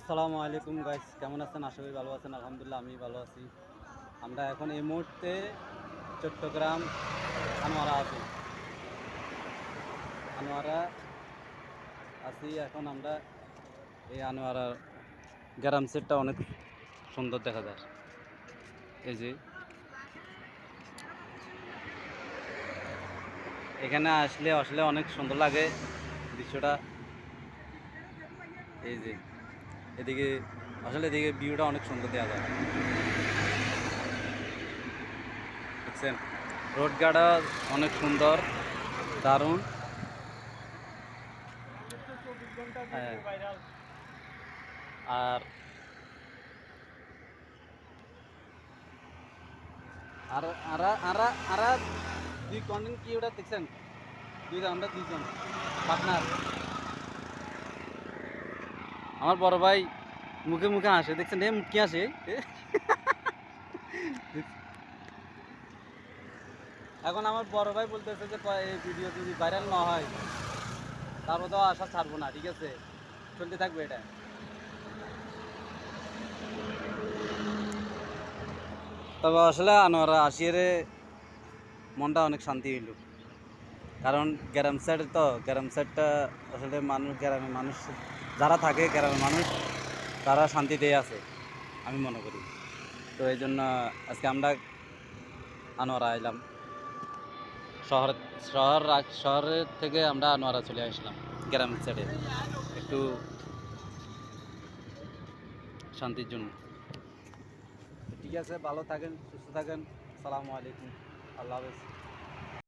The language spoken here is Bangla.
আসসালামু আলাইকুম গাইস, কেমন আছেন? আশা করি ভালো আছেন। আলহামদুলিল্লাহ আমি ভালো আছি। আমরা এখন এই মুহূর্তে চট্টগ্রাম আনোয়ারা আছি। আনোয়ারা আছি এখন আমরা। এই আনোয়ারার গ্রাম সেটটা অনেক সুন্দর দেখা যায়। এই যে এখানে আসলে অনেক সুন্দর লাগে দৃশ্যটা। এই যে এদিকে এদিকে ভিউটা অনেক সুন্দর দেখা যায়, বুঝছেন? রোড গার্ডটা অনেক সুন্দর, দারুণ। হ্যাঁ, আর আর আরা আরা আরা দুই কন্টেন্ট কি ওটা দেখছেন? আমরা দুইজন পার্টনার। আমার বড় ভাই মুখে মুখে আসে, দেখছেন? মুখে আসে। এখন আমার বড় ভাই বলতেছে যে এই ভিডিও যদি ভাইরাল না হয় তারপর তো আশা ছাড়বো না, ঠিক আছে? চলতে থাকবে এটা। তবে আসলে আনোয়ারা আসিয়ারে মনটা অনেক শান্তি হইল, কারণ গ্রাম সাইডটা আসলে গ্রামের মানুষ যারা থাকে, গ্রামের মানুষ তারা শান্তিতেই আছে আমি মনে করি। তো এই জন্য আজকে আমরা আনোয়ারা আইলাম। শহর শহরের থেকে আমরা আনোয়ারা চলে আসলাম গ্রাম সাইডে একটু শান্তির জন্য। ঠিক আছে, ভালো থাকেন, সুস্থ থাকেন। আসসালামু আলাইকুম, আল্লাহ হাফেজ।